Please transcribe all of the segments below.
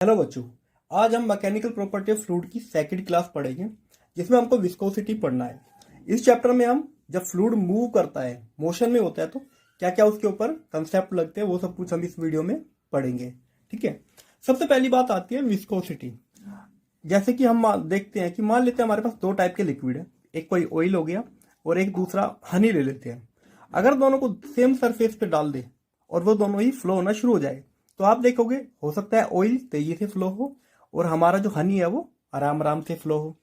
Hello बच्चों, आज हम मैकेनिकल प्रॉपर्टी ऑफ फ्लूइड की सेकंड क्लास पढ़ेंगे जिसमें हमको विस्कोसिटी पढ़ना है। इस चैप्टर में हम जब फ्लूइड मूव करता है, मोशन में होता है, तो क्या क्या उसके ऊपर कंसेप्ट लगते हैं वो सब कुछ हम इस वीडियो में पढ़ेंगे। ठीक है। सबसे पहली बात आती है विस्कोसिटी। जैसे कि हम देखते हैं कि मान लेते हैं हमारे पास दो टाइप के लिक्विड है, एक कोई ऑयल हो गया और एक दूसरा हनी ले लेते हैं। अगर दोनों को सेम सरफेस पे डाल दे और वो दोनों ही फ्लो होना शुरू हो जाए तो आप देखोगे हो सकता है ऑयल तेजी से फ्लो हो और हमारा जो हनी है वो आराम आराम से फ्लो हो।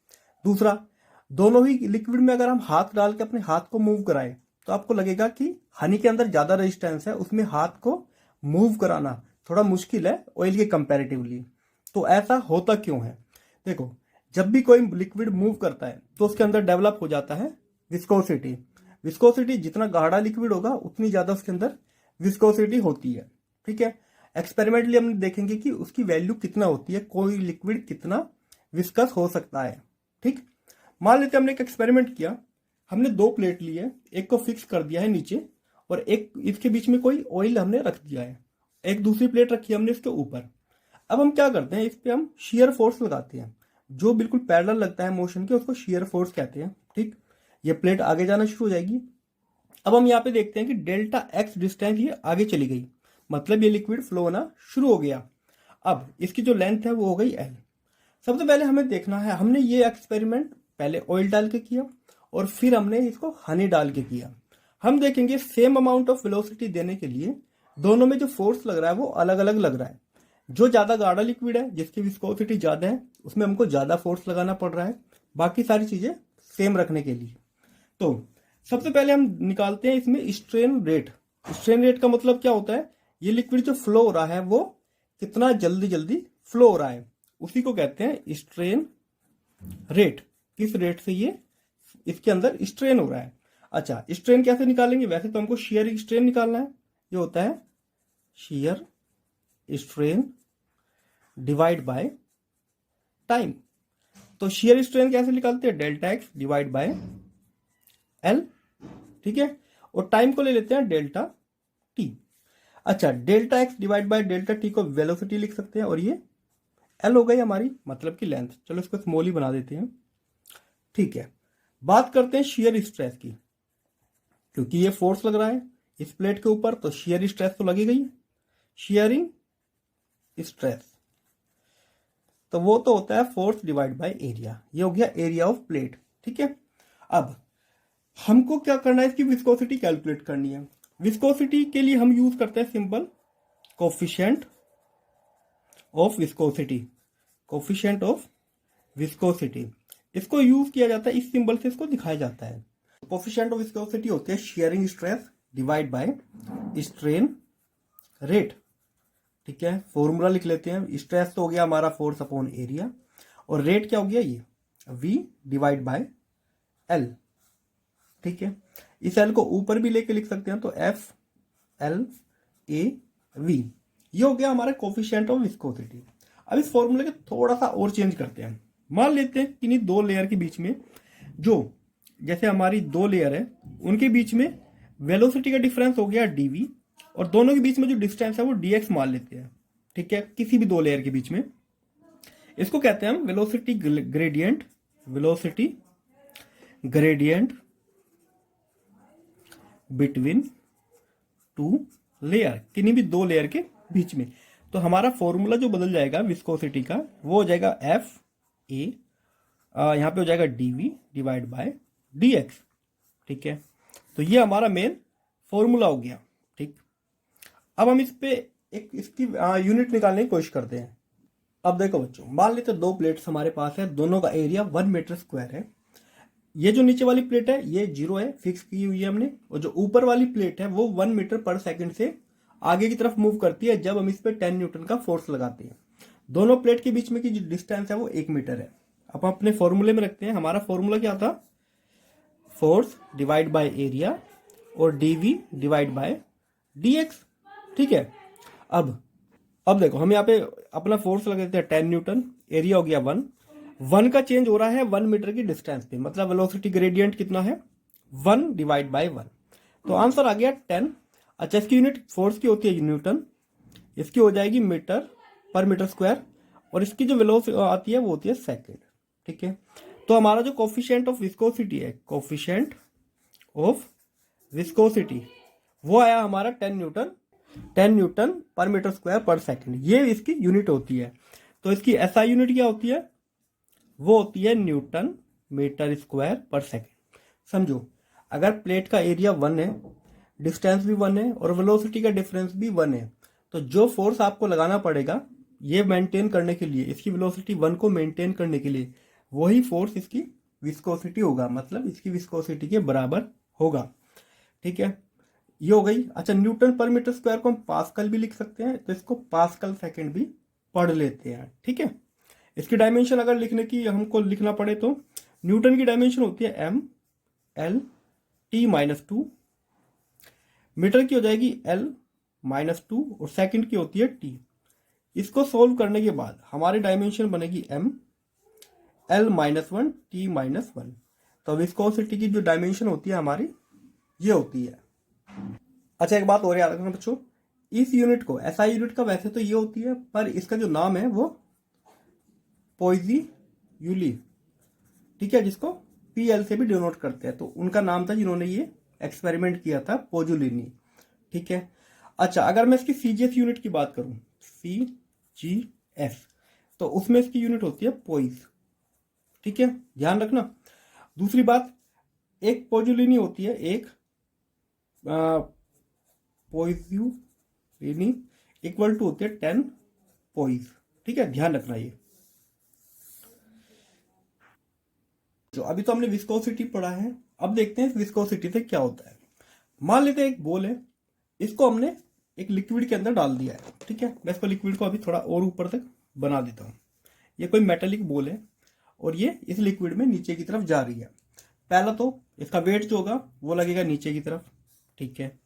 दूसरा, दोनों ही लिक्विड में अगर हम हाथ डाल के अपने हाथ को मूव कराएं तो आपको लगेगा कि हनी के अंदर ज्यादा रेजिस्टेंस है, उसमें हाथ को मूव कराना थोड़ा मुश्किल है ऑयल के कंपैरेटिवली। तो ऐसा होता क्यों है? देखो, जब भी कोई लिक्विड मूव करता है तो उसके अंदर डेवलप हो जाता है विस्कोसिटी। विस्कोसिटी जितना गाढ़ा लिक्विड होगा उतनी ज्यादा उसके अंदर विस्कोसिटी होती है। ठीक है। एक्सपेरिमेंटली हम देखेंगे कि उसकी वैल्यू कितना होती है, कोई लिक्विड कितना विस्कस हो सकता है। ठीक। मान लेते हमने एक एक्सपेरिमेंट किया, हमने दो प्लेट ली है, एक को फिक्स कर दिया है नीचे और एक इसके बीच में कोई ऑयल हमने रख दिया है, एक दूसरी प्लेट रखी है हमने इसके ऊपर। अब हम क्या करते हैं, इस पे हम शियर फोर्स लगाते हैं, जो बिल्कुल पैरेलल लगता है मोशन के, उसको शियर फोर्स कहते हैं। ठीक। ये प्लेट आगे जाना शुरू हो जाएगी। अब हम यहाँ पे देखते हैं कि डेल्टा एक्स डिस्टेंस ये आगे चली गई, मतलब ये लिक्विड फ्लो होना शुरू हो गया। अब इसकी जो लेंथ है वो हो गई एल। सबसे पहले हमें देखना है, हमने ये एक्सपेरिमेंट पहले ऑयल डाल के किया और फिर हमने इसको हनी डाल के किया। हम देखेंगे सेम अमाउंट ऑफ वेलोसिटी देने के लिए दोनों में जो फोर्स लग रहा है वो अलग अलग लग रहा है। जो ज्यादा गाढ़ा लिक्विड है, जिसकी विस्कोसिटी ज्यादा है, उसमें हमको ज्यादा फोर्स लगाना पड़ रहा है, बाकी सारी चीजें सेम रखने के लिए। तो सबसे पहले हम निकालते हैं इसमें स्ट्रेन रेट। स्ट्रेन रेट का मतलब क्या होता है, ये लिक्विड जो फ्लो हो रहा है वो कितना जल्दी जल्दी फ्लो हो रहा है, उसी को कहते हैं स्ट्रेन रेट। किस रेट से ये इसके अंदर स्ट्रेन हो रहा है। अच्छा, स्ट्रेन कैसे निकालेंगे? वैसे तो हमको शियर स्ट्रेन निकालना है। ये होता है shear strain divide by time. तो शियर स्ट्रेन कैसे निकालते हैं? Delta x divide by L. ठीक है। और टाइम को ले लेते हैं डेल्टा टी। अच्छा, delta x divide by delta T को वेलोसिटी लिख सकते हैं और ये एल हो गई हमारी मतलब की लेंथ। चलो इसको स्मॉल ही बना देते हैं। ठीक है। बात करते हैं शियर स्ट्रेस की। क्योंकि ये फोर्स लग रहा है इस प्लेट के ऊपर तो शियर स्ट्रेस तो लगेगा ही। शियरिंग स्ट्रेस तो वो तो होता है फोर्स डिवाइड बाय एरिया। ये हो गया एरिया ऑफ प्लेट। ठीक है। अब हमको क्या करना है, इसकी विस्कोसिटी कैलकुलेट करनी है। विस्कोसिटी के लिए हम यूज करते हैं symbol coefficient of viscosity. Coefficient of viscosity इसको यूज किया जाता है, इस सिंबल से इसको दिखाया जाता है। कोफिशिएंट ऑफ विस्कोसिटी होते हैं shearing stress divide by strain rate. ठीक है। फॉर्मूला लिख लेते हैं। स्ट्रेस तो हो गया हमारा फोर्स अपॉन एरिया और रेट क्या हो गया, ये V डिवाइड बाय L। ठीक है। इस एल को ऊपर भी लेके लिख सकते हैं तो FLAV। ये हो गया हमारा कोफिशिएंट ऑफ विस्कोसिटी। अब इस फॉर्मूले के थोड़ा सा और चेंज करते हैं। मान लेते हैं कि दो लेयर के बीच में, जो जैसे हमारी दो लेयर है उनके बीच में वेलोसिटी का डिफरेंस हो गया dV और दोनों के बीच में जो डिस्टेंस है वो dx मान लेते हैं। ठीक है। किसी भी दो लेयर के बीच में इसको कहते हैं हम velocity gradient. Velocity gradient between two layer, किन्हीं भी दो लेयर के बीच में। तो हमारा फॉर्मूला जो बदल जाएगा विस्कोसिटी का वो हो जाएगा FA, यहां पे हो जाएगा dV डिवाइड बाय dx। ठीक है। तो ये हमारा मेन फॉर्मूला हो गया। ठीक। अब हम इस पे एक इसकी यूनिट निकालने की कोशिश करते हैं। अब देखो बच्चों, मान लेते दो प्लेट्स हमारे पास है, दोनों का एरिया 1 मीटर स्क्वायर है। ये जो नीचे वाली प्लेट है ये 0 है, फिक्स की हुई है हमने, और जो ऊपर वाली प्लेट है वो 1 मीटर पर सेकंड से आगे की तरफ मूव करती है जब हम इस पे 10 न्यूटन का फोर्स लगाते हैं। दोनों प्लेट के बीच में की जो डिस्टेंस है वो 1 मीटर है। अब हम अपने फॉर्मूले में रखते हैं। हमारा फॉर्मूला क्या था? फोर्स डिवाइड बाय एरिया और dV डिवाइड बाय dx। ठीक है। अब देखो, हम यहाँ पे अपना फोर्स लगा देते हैं 10 न्यूटन, एरिया हो गया 1 का चेंज हो रहा है 1 मीटर की डिस्टेंस पे, मतलब वेलोसिटी ग्रेडियंट कितना है 1 डिवाइड बाय 1। तो आंसर आ गया 10। अच्छा, इसकी यूनिट फोर्स की होती है न्यूटन, इसकी हो जाएगी मीटर पर मीटर स्क्वायर। और इसकी जो वेलोसिटी आती है वो होती है सेकेंड। ठीक है, तो हमारा जो कोफिशिएंट ऑफ विस्कोसिटी है, कोफिशिएंट ऑफ विस्कोसिटी, वो आया हमारा 10 न्यूटन पर मीटर स्क्वायर पर सेकंड। ये इसकी यूनिट होती है। तो इसकी एसआई यूनिट क्या होती है, वो होती है न्यूटन मीटर स्क्वायर पर सेकंड। समझो, अगर प्लेट का एरिया 1 है, डिस्टेंस भी 1 है और वेलोसिटी का डिफरेंस भी 1 है, तो जो फोर्स आपको लगाना पड़ेगा ये मेंटेन करने के लिए, इसकी वेलोसिटी 1 को मेंटेन करने के लिए, वही फोर्स इसकी विस्कोसिटी होगा, मतलब इसकी विस्कोसिटी के बराबर होगा। ठीक है, ये हो गई। अच्छा, न्यूटन पर मीटर स्क्वायर को हम पास्कल भी लिख सकते हैं, तो इसको पास्कल सेकंड भी पढ़ लेते हैं। ठीक है, इसकी डायमेंशन अगर लिखने की हमको लिखना पड़े तो न्यूटन की डायमेंशन होती है M L T minus 2, metre की हो जाएगी एल माइनस 2 और सेकंड की होती है टी। इसको सोल्व करने के बाद हमारी डायमेंशन बनेगी M L minus 1 T minus 1। तो विस्कोसिटी की जो डायमेंशन होती है हमारी ये होती है। अच्छा, एक बात और याद रखना बच्चों, इस यूनिट को एसआई यूनिट का वैसे तो ये होती है, पर इसका जो नाम है वो पोइज़ियूली, ठीक है, जिसको पीएल से भी डिनोट करते हैं। तो उनका नाम था जिन्होंने ये एक्सपेरिमेंट किया था, पोजुलिनी। ठीक है, अच्छा, अगर मैं इसकी सीजीएस यूनिट की बात करूं, सीजीएस, तो उसमें इसकी यूनिट होती है पोइज। ठीक है, ध्यान रखना। दूसरी बात, एक पोजुलिनी होती है, एक पोइजुलिनी इक्वल टू होती है 10 पोइज। ठीक है, ध्यान रखना ये। जो अभी तो हमने विस्कोसिटी पढ़ा है, अब देखते हैं विस्कोसिटी से क्या होता है। मान लेते हैं एक बॉल है, इसको हमने एक लिक्विड के अंदर डाल दिया है। ठीक है, मैं इसको लिक्विड को अभी थोड़ा और ऊपर तक बना देता हूँ। ये कोई मेटेलिक बॉल है और ये इस लिक्विड में नीचे की तरफ जा रही है। पहला तो इसका वेट जो होगा वो लगेगा नीचे की तरफ। ठीक है,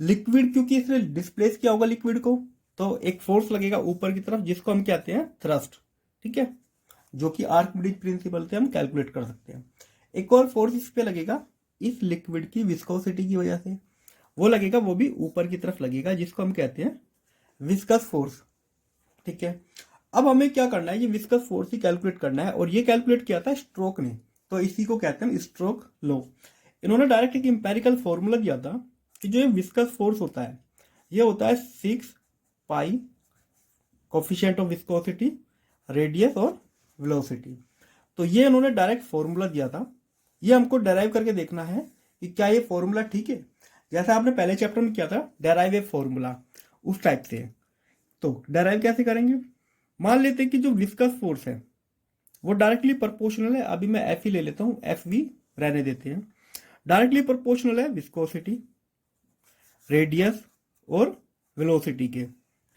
लिक्विड क्योंकि इसने डिस्प्लेस किया होगा लिक्विड को, तो एक फोर्स लगेगा ऊपर की तरफ जिसको हम कहते हैं थ्रस्ट। ठीक है, जो कि आर्किमिडीज प्रिंसिपल से हम कैलकुलेट कर सकते हैं। एक और फोर्स इस पे लगेगा इस लिक्विड की विस्कोसिटी की वजह से, वो लगेगा, वो भी ऊपर की तरफ लगेगा, जिसको हम कहते हैं विस्कस फोर्स। ठीक है, अब हमें क्या करना है, ये विस्कस फोर्स ही कैलकुलेट करना है, और ये कैलकुलेट किया था स्ट्रोक ने, तो इसी को कहते हैं स्ट्रोक लॉ। इन्होंने डायरेक्ट एक इंपेरिकल फॉर्मूला दिया था कि जो ये विस्कस फोर्स होता है ये होता है 6 pi coefficient of viscosity, radius और वेलोसिटी। तो ये इन्होंने डायरेक्ट फॉर्मूला दिया था, ये हमको डेराइव करके देखना है कि क्या ये फॉर्मूला ठीक है, जैसा आपने पहले चैप्टर में किया था डेराइव ए फॉर्मूला, उस टाइप से। तो डेराइव कैसे करेंगे, मान लेते हैं कि जो विस्कस फोर्स है वो डायरेक्टली प्रोपोर्शनल है, अभी मैं एफ ही ले लेता हूं, एफ वी रहने देते हैं, डायरेक्टली प्रोपोर्शनल है विस्कोसिटी, रेडियस और वेलोसिटी के।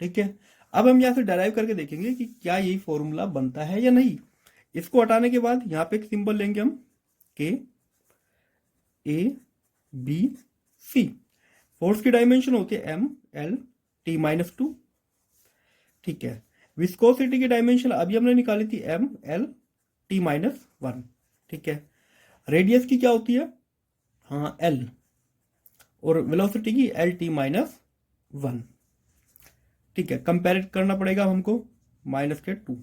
ठीक है, अब हम यहां से डेराइव करके देखेंगे कि क्या यही फॉर्मूला बनता है या नहीं। इसको हटाने के बाद यहां पे एक सिंबल लेंगे हम, के ए बी सी। फोर्स की डायमेंशन होती है एम एल टी माइनस 2। ठीक है, विस्कोसिटी की डायमेंशन अभी हमने निकाली थी एम एल टी माइनस 1। ठीक है, रेडियस की क्या होती है, हाँ एल, और वेलोसिटी की एल टी माइनस 1। ठीक है, कंपेयर करना पड़ेगा हमको माइनस के 2।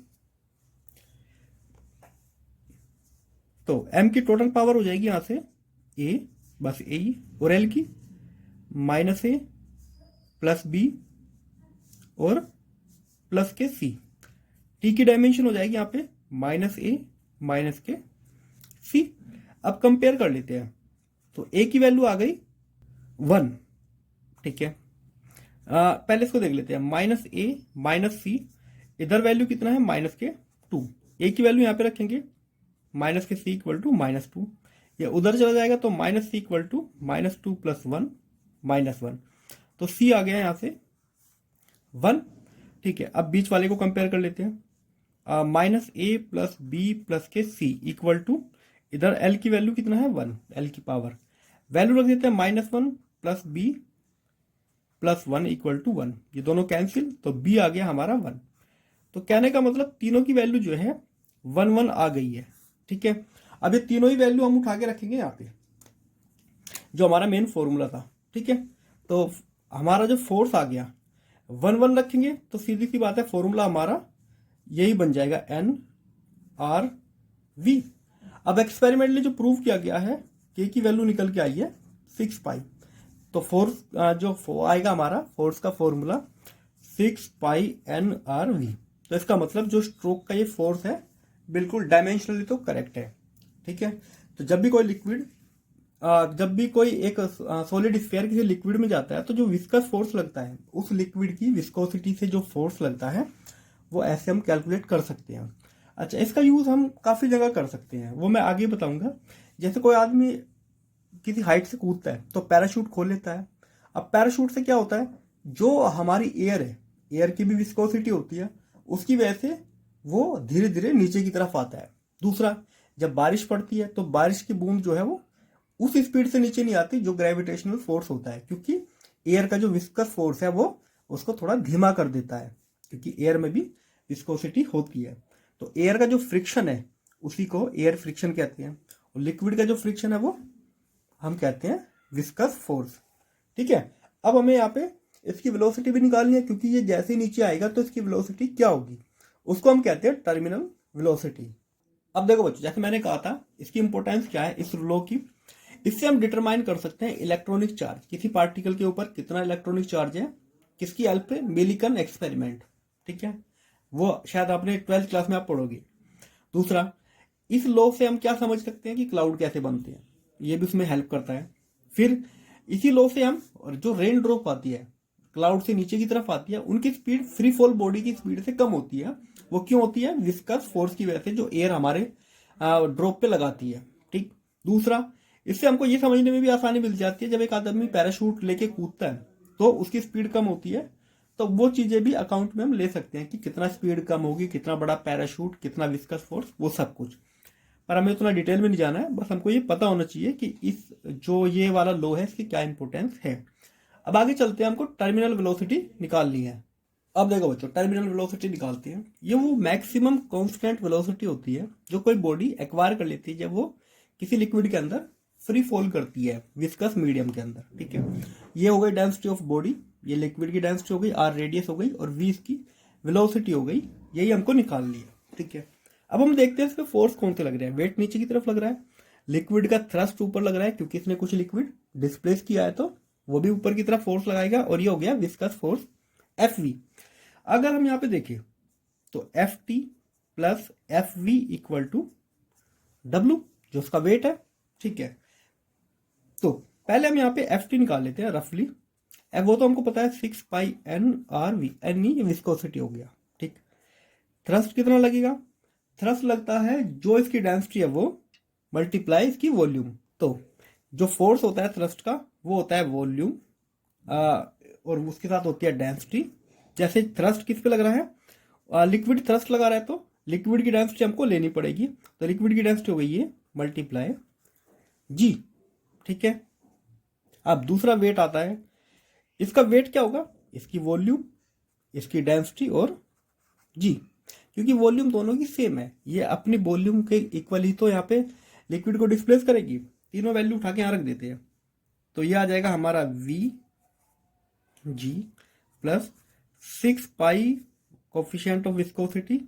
तो m की टोटल पावर हो जाएगी यहां से a, बस a ही, और l की माइनस ए प्लस बी और प्लस के c। t की डायमेंशन हो जाएगी यहाँ पे माइनस ए माइनस के c। अब कंपेयर कर लेते हैं, तो a की वैल्यू आ गई 1। ठीक है, पहले इसको देख लेते हैं, माइनस ए माइनस सी, इधर वैल्यू कितना है माइनस के 2, a की वैल्यू यहाँ पे रखेंगे माइनस के सी इक्वल टू माइनस 2, या उधर चला जाएगा तो minus C equal to minus 2 plus 1 minus 1, तो सी आ गया यहाँ से 1। ठीक है, अब बीच वाले को कंपेयर कर लेते हैं, माइनस ए प्लस बी प्लस के सी इक्वल टू, इधर एल की वैल्यू कितना है 1, एल की पावर वैल्यू रख देते हैं minus 1 plus B plus 1 equal to 1, ये दोनों कैंसिल, तो बी आ गया हमारा 1। तो कहने का मतलब तीनों की वैल्यू जो है 1 1 आ गई है। ठीक है, अब ये तीनों ही वैल्यू हम उठा के रखेंगे यहाँ पे, जो हमारा मेन फॉर्मूला था। ठीक है, तो हमारा जो फोर्स आ गया 1 1 रखेंगे, तो सीधी सी बात है फॉर्मूला हमारा यही बन जाएगा एन आर वी। अब एक्सपेरिमेंटली जो प्रूव किया गया है के की वैल्यू निकल के आई है 6 पाई। तो फोर्स जो आएगा हमारा फोर्स का formula 6 pi N R V. तो इसका मतलब जो स्ट्रोक का ये फोर्स है बिल्कुल डायमेंशनली तो करेक्ट है। ठीक है, तो जब भी कोई एक सॉलिड स्फीयर किसी लिक्विड में जाता है तो जो विस्कस फोर्स लगता है उस लिक्विड की विस्कोसिटी से जो फोर्स लगता है वो ऐसे हम कैलकुलेट कर सकते हैं। अच्छा, इसका यूज हम काफी जगह कर सकते हैं, वो मैं आगे बताऊंगा। जैसे कोई आदमी किसी हाइट से कूदता है तो पैराशूट खोल लेता है। अब पैराशूट से क्या होता है, जो हमारी एयर है, एयर की भी विस्कोसिटी होती है, उसकी वजह से वो धीरे धीरे नीचे की तरफ आता है। दूसरा, जब बारिश पड़ती है तो बारिश की बूंद जो है वो उस स्पीड से नीचे नहीं आती जो ग्रेविटेशनल फोर्स होता है, क्योंकि एयर का जो विस्कस फोर्स है वो उसको थोड़ा धीमा कर देता है, क्योंकि एयर में भी विस्कोसिटी होती है। तो एयर का जो फ्रिक्शन है उसी को एयर फ्रिक्शन कहते हैं, और लिक्विड का जो फ्रिक्शन है वो हम कहते हैं विस्कस फोर्स। ठीक है, अब हमें यहाँ पे इसकी वेलोसिटी भी निकालनी है, क्योंकि ये जैसे ही नीचे आएगा तो इसकी वेलोसिटी क्या होगी, उसको हम कहते हैं टर्मिनल वेलोसिटी। अब देखो बच्चों, जैसे मैंने कहा था इसकी इंपॉर्टेंस क्या है इस लॉ की, इससे हम डिटरमाइन कर सकते हैं इलेक्ट्रॉनिक चार्ज, किसी पार्टिकल के ऊपर कितना इलेक्ट्रॉनिक चार्ज है, किसकी हेल्प पे, मिलिकन एक्सपेरिमेंट। ठीक है, वो शायद आपने 12th क्लास में आप पढ़ोगे। दूसरा, इस लॉ से हम क्या समझ सकते हैं कि क्लाउड कैसे बनते हैं, ये भी उसमें हेल्प करता है। फिर इसी लॉ से हम, और जो रेन ड्रॉप आती है क्लाउड से नीचे की तरफ आती है, उनकी स्पीड फ्री फॉल बॉडी की स्पीड से कम होती है। वो क्यों होती है, विस्कस फोर्स की वजह से जो एयर हमारे ड्रॉप पे लगाती है। ठीक, दूसरा, इससे हमको ये समझने में भी आसानी मिल जाती है, जब एक आदमी पैराशूट लेके कूदता है तो उसकी स्पीड कम होती है, तो वो चीजें भी अकाउंट में हम ले सकते हैं कि कितना स्पीड कम होगी, कितना बड़ा पैराशूट, कितना विस्कस फोर्स, वो सब कुछ। पर हमें उतना डिटेल में नहीं जाना है, बस हमको ये पता होना चाहिए कि इस जो ये वाला लॉ है इसकी क्या इंपॉर्टेंस है। अब आगे चलते हैं, हमको टर्मिनल वेलोसिटी निकालनी है। अब देखो बच्चों, टर्मिनल वेलोसिटी निकालते हैं। ये वो मैक्सिमम कांस्टेंट वेलोसिटी होती है जो कोई बॉडी एक्वायर कर लेती है जब वो किसी लिक्विड के अंदर फ्री फॉल करती है विस्कस मीडियम के अंदर। ठीक है, ये हो गई डेंसिटी ऑफ बॉडी, ये लिक्विड की डेंसिटी हो गई, आर रेडियस हो गई, और वी इसकी वेलोसिटी हो गई। यही हमको निकालनी है। ठीक है, अब हम देखते हैं इसमें फोर्स कौन से लग रहे हैं। वेट नीचे की तरफ लग रहा है, लिक्विड का थ्रस्ट ऊपर लग रहा है क्योंकि इसने कुछ लिक्विड डिस्प्लेस किया है तो वो भी ऊपर की तरफ फोर्स लगाएगा, और ये हो गया विस्कस फोर्स एफ वी। अगर हम यहाँ पे देखें तो F T plus F V equal to W, जो उसका वेट है। ठीक है, तो पहले हम यहाँ पे एफ टी निकाल लेते हैं रफली। वो तो हमको पता है 6 pi N R we, N ये विस्कोसिटी हो गया। ठीक, थ्रस्ट कितना लगेगा, थ्रस्ट लगता है जो इसकी डेंसिटी है वो मल्टीप्लाई इसकी वॉल्यूम। तो जो फोर्स होता है थ्रस्ट का वो होता है वॉल्यूम, और उसके साथ होती है डेंसिटी। जैसे थ्रस्ट किस पे लग रहा है, लिक्विड थ्रस्ट लगा रहा है तो लिक्विड की डेंसिटी हमको लेनी पड़ेगी, तो लिक्विड की डेंसिटी हो गई है मल्टीप्लाई जी। ठीक है, अब दूसरा वेट आता है, इसका वेट क्या होगा, इसकी वॉल्यूम, इसकी डेंसिटी और जी, क्योंकि वॉल्यूम दोनों की सेम है, ये अपनी वॉल्यूम के इक्वल ही तो यहाँ पे लिक्विड को डिस्प्लेस करेगी। तीनों वैल्यू उठा के यहाँ रख देते हैं, तो ये आ जाएगा हमारा V G plus 6 pi coefficient of viscosity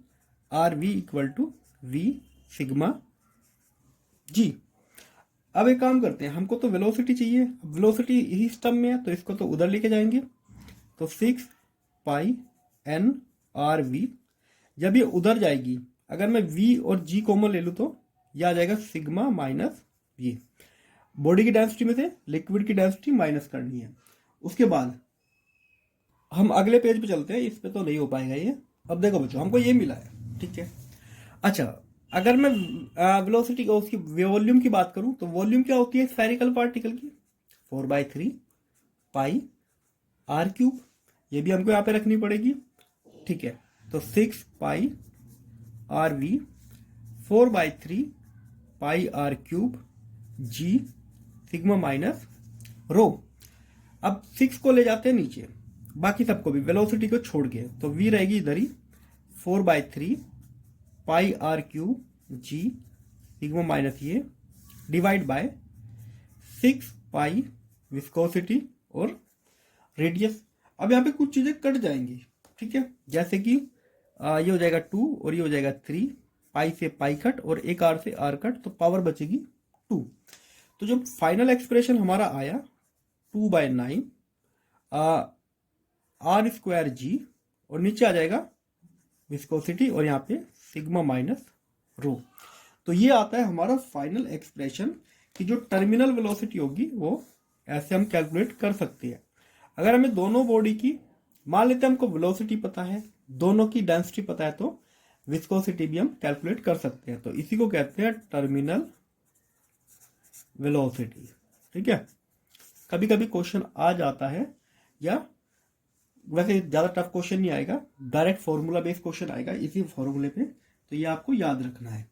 R V equal to V sigma G. अब एक काम करते हैं, हमको तो वेलोसिटी चाहिए, वेलोसिटी इसी टर्म में है तो इसको तो उधर लेके जाएंगे, तो 6 पाई एन आर वी। जब ये उधर जाएगी, अगर मैं v और g कॉमन ले लूँ तो ये आ जाएगा सिग्मा माइनस ये। बॉडी की डेंसिटी में से लिक्विड की डेंसिटी माइनस करनी है। उसके बाद हम अगले पेज पे चलते हैं, इस पे तो नहीं हो पाएगा ये। अब देखो बच्चों, हमको ये मिला है। ठीक है, अच्छा, अगर मैं वेलोसिटी को उसकी वॉल्यूम की बात करूं तो वॉल्यूम क्या होती है स्फेरिकल पार्टिकल की, 4/3 पाई आर क्यूब। ये भी हमको यहाँ पे रखनी पड़ेगी। ठीक है, तो 6 pi R V 4/3 pi R cube G sigma minus rho. अब 6 को ले जाते हैं नीचे, बाकी सबको भी वेलोसिटी को छोड़ के, तो v रहेगी इधर ही 4/3 pi R cube G sigma minus ये डिवाइड बाय 6 पाई विस्कोसिटी और रेडियस। अब यहाँ पे कुछ चीजें कट जाएंगी। ठीक है, जैसे कि ये हो जाएगा 2 और ये हो जाएगा 3, पाई से पाई कट और एक आर से आर कट, तो पावर बचेगी 2। तो जो फाइनल एक्सप्रेशन हमारा आया 2/9 आर स्क्वायर जी, और नीचे आ जाएगा विस्कोसिटी और यहाँ पे सिग्मा माइनस रो। तो ये आता है हमारा फाइनल एक्सप्रेशन कि जो टर्मिनल वेलोसिटी होगी वो ऐसे हम कैलकुलेट कर सकते हैं। अगर हमें दोनों बॉडी की, मान लेते हैं हमको वेलोसिटी पता है, दोनों की डेंसिटी पता है, तो विस्कोसिटी भी हम कैलकुलेट कर सकते हैं। तो इसी को कहते हैं टर्मिनल वेलोसिटी। ठीक है, कभी कभी क्वेश्चन आ जाता है, या वैसे ज्यादा टफ क्वेश्चन नहीं आएगा, डायरेक्ट फॉर्मूला बेस्ड क्वेश्चन आएगा इसी फॉर्मूले पे, तो ये आपको याद रखना है।